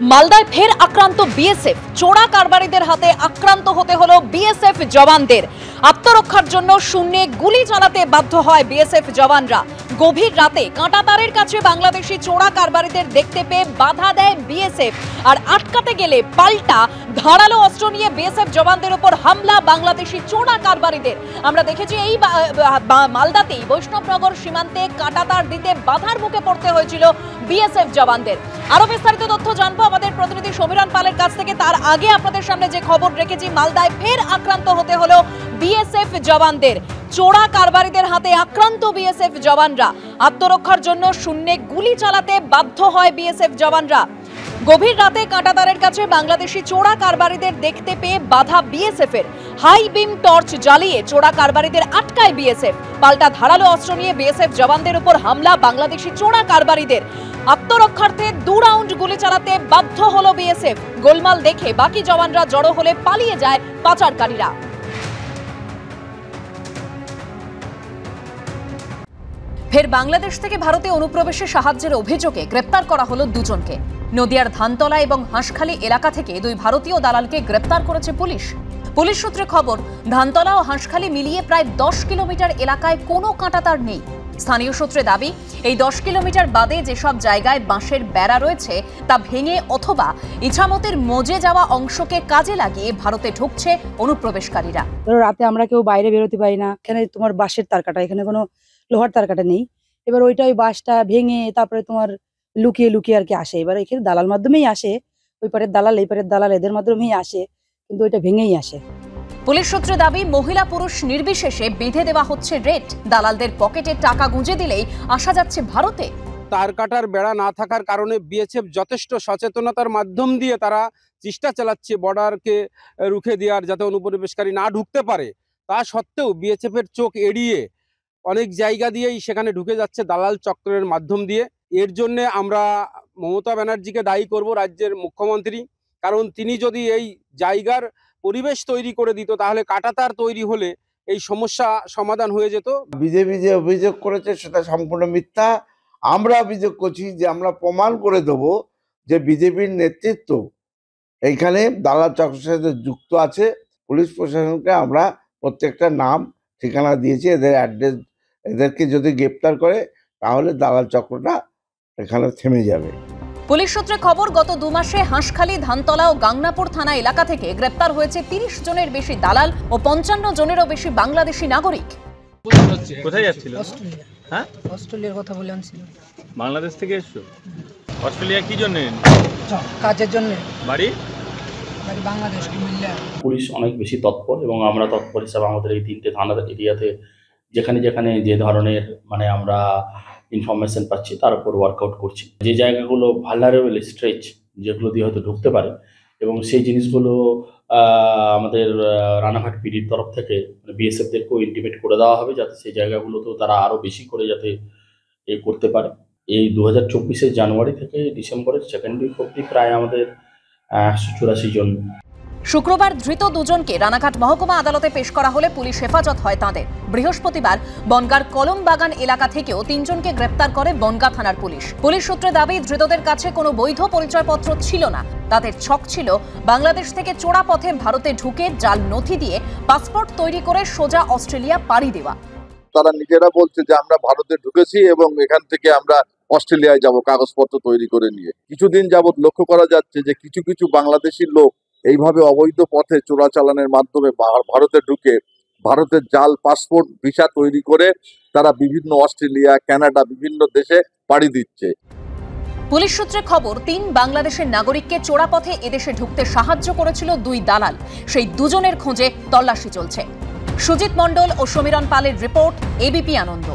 মালদায় ফের আক্রান্ত বিএসএফ। চোরা কারবারিদের হাতে আক্রান্ত হতে হলো বিএসএফ জওয়ানদের। আত্মরক্ষার জন্য শূন্যে গুলি চালাতে বাধ্য হয় বিএসএফ জওয়ানরা। গভীর রাতে কাঁটাতারের কাছে বাংলাদেশি চোরা কারবারিদের দেখতে পেয়ে বাধা দেয় বিএসএফ, আর আটকাতে গেলে পাল্টা ধারালো অস্ত্র নিয়ে বিএসএফ জওয়ানদের উপর হামলা বাংলাদেশি চোরা কারবারিদের। আমরা দেখেছি এই মালদাতেই বৈষ্ণবনগর সীমান্তে কাঁটাতার দিতে বাধার মুখে পড়তে হয়েছিল বিএসএফ জওয়ানদের। আরো বিস্তারিত তথ্য জানবো আমাদের প্রতিনিধি সমীরণ পালের কাছ থেকে। তার আগে আপনাদের সামনে যে খবর রেখেছি, মালদায় ফের আক্রান্ত হতে হলো বিএসএফ জওয়ানদের। চোরা কারবারিদের হাতে আক্রান্ত বিএসএফ জওয়ানরা। আত্মরক্ষার জন্য শূন্যে গুলি চালাতে বাধ্য হয় বিএসএফ জওয়ানরা। গভীর রাতে কাঁটাতারের কাছে বাংলাদেশি চোরা কারবারিদের দেখতে পেয়ে বাধা বিএসএফ এর। হাই বিম টর্চ জ্বালিয়ে চোরা কারবারিদের আটকায় বিএসএফ। পাল্টা ধারালো অস্ত্র নিয়ে বিএসএফ জওয়ানদের উপর হামলা বাংলাদেশি চোরা কারবারিদের। আত্মরক্ষার্থে 2 রাউন্ড গুলি চালাতে বাধ্য হলো বিএসএফ। গোলমাল দেখে বাকি জওয়ানরা জড়ো হলে পালিয়ে যায় পাচারকারীরা। ফের বাংলাদেশ থেকে ভারতে অনুপ্রবেশে সাহায্যের অভিযোগে গ্রেপ্তার করা হলো দুজনকে। নদিয়ার ধানতলা এবং হাঁসখালি এলাকা থেকে 2 ভারতীয় দালালকে গ্রেপ্তার করেছে পুলিশ। পুলিশ সূত্রে খবর, ধানতলা ও হাঁসখালি মিলিয়ে প্রায় 10 কিলোমিটার এলাকায় কোনো কাঁটাতার নেই। স্থানীয় সূত্রে দাবি, এই 10 কিলোমিটার বাদে যেসব জায়গায় বাঁশের বেড়া রয়েছে তা ভেঙে অথবা ইছামতের মজে যাওয়া অংশকে কাজে লাগিয়ে ভারতে ঢুকছে অনুপ্রবেশকারীরা। রাতে আমরা কেউ বাইরে বেরোতে পারি না, এখানে তোমার বাঁশের তার কাটা, এখানে কোনো লোহার তার কাটা নেই। এবার ওই বাঁশটা ভেঙে তারপরে তোমার লুকিয়ে লুকিয়ে আর কি আসে। এবার এখানে দালাল মাধ্যমেই আসে, ওই পারের দালাল এই পারের দালাল এদের মাধ্যমেই আসে, কিন্তু ওইটা ভেঙেই আসে। পুলিশ সূত্রে দাবি, মহিলা পুরুষ নির্বিশেষে বেঁধে দেওয়া হচ্ছে রেট। দালালদের পকেটে টাকা গুঁজে দিলেই আসা যাচ্ছে ভারতে। তার কাটার বেড়া না থাকার কারণে বিএসএফ যথেষ্ট সচেতনতার মাধ্যম দিয়ে তারা চেষ্টা চালাচ্ছে বর্ডারকে রুখে দেওয়ার, যাতে অনুপ্রবেশকারী না ঢুকতে পারে। তা সত্ত্বেও বিএসএফ এর চোখ এড়িয়ে অনেক জায়গা দিয়েই সেখানে ঢুকে যাচ্ছে দালাল চক্রের মাধ্যম দিয়ে। এর জন্য আমরা মমতা ব্যানার্জিকে দায়ী করব, রাজ্যের মুখ্যমন্ত্রী। কারণ তিনি যদি এই জায়গার পরিবেশ তৈরি করে দিত, তাহলে কাঁটাতার তৈরি হলে এই সমস্যা সমাধান হয়ে যেত। বিজেপি যে অভিযোগ করেছে সেটা সম্পূর্ণ মিথ্যা। আমরা অভিযোগ করছি যে আমরা প্রমাণ করে দেব যে বিজেপির নেতৃত্ব এইখানে দালাল চক্রের সাথে যুক্ত আছে। পুলিশ প্রশাসনকে আমরা প্রত্যেকটা নাম ঠিকানা দিয়েছি, এদের অ্যাড্রেস, এদেরকে যদি গ্রেপ্তার করে তাহলে দালাল চক্রটা এখানে থেমে যাবে। পুলিশ সূত্রে খবর, গত 2 মাসে হাঁসখালি, ধানতলা ও গাংনাপুর থানা এলাকা থেকে গ্রেপ্তার হয়েছে 30 জনের বেশি দালাল ও 55 জনেরও বেশি বাংলাদেশি নাগরিক। কোথায় যাচ্ছিল? হ্যাঁ, অস্ট্রেলিয়ার কথা বলে আনছিল। বাংলাদেশ থেকে এসছো? অস্ট্রেলিয়া কি জন্য? কাজের জন্য। বাড়ি বাংলাদেশ। পুলিশ অনেক বেশি তৎপর এবং আমরা তৎপর হিসাবে আমাদের এই 3টে থানার এরিয়াতে যেখানে যেখানে যে ধরনের আমরা ইনফরমেশন পাচ্ছি তার উপর ওয়ার্কআউট করছি। যে জায়গাগুলো ভালনারেবল স্ট্রেচ, যেগুলো দিয়ে হয়তো ঢুকতে পারে, এবং সেই জিনিসগুলো আমাদের রানাঘাট পিডির তরফ থেকে বিএসএফদেরকেও ইন্টিমেট করে দেওয়া হবে, যাতে সেই জায়গাগুলোতেও তারা আরও বেশি করে যাতে করতে পারে। এই 2024 জানুয়ারি থেকে ডিসেম্বরের 2nd উইক অবধি প্রায় আমাদের 184 জন। শুক্রবার ধৃত 2 জনকে রানাঘাট মহকুমা আদালতে পেশ করা হলে পুলিশ হেফাজত হয় তাঁদের। বৃহস্পতিবার বনগাঁর কলমবাগান এলাকা থেকেও 3 জনকে গ্রেপ্তার করে বনগাঁ থানার পুলিশ। পুলিশ সূত্রে দাবি, ধৃতদের কাছে কোনো বৈধ পরিচয়পত্র ছিল না। তাদের ছক ছিল বাংলাদেশ থেকে চোরা পথে ভারতে ঢুকে জাল নথি দিয়ে পাসপোর্ট তৈরি করে সোজা অস্ট্রেলিয়া পাড়ি দেওয়া। তারা নিজেরা বলছে যে আমরা ভারতে ঢুকেছি এবং এখান থেকে আমরা অস্ট্রেলিয়ায় যাব কাগজপত্র তৈরি করে নিয়ে। কিছুদিন যাবৎ লক্ষ্য করা যাচ্ছে যে কিছু কিছু বাংলাদেশি লোক এইভাবে অবৈধ পথে চোরাচালানের মাধ্যমে ভারতে ঢুকে ভারতের জাল পাসপোর্ট ভিসা তৈরি করে তারা বিভিন্ন অস্ট্রেলিয়া, কানাডা, বিভিন্ন দেশে পাড়ি দিচ্ছে। পুলিশ সূত্রে খবর, 3 বাংলাদেশের নাগরিককে চোরা পথে এদেশে ঢুকতে সাহায্য করেছিল 2 দালাল। সেই 2 জনের খোঁজে তল্লাশি চলছে। সুজিত মণ্ডল ও সমীরণ পালের রিপোর্ট, এবিপি আনন্দ।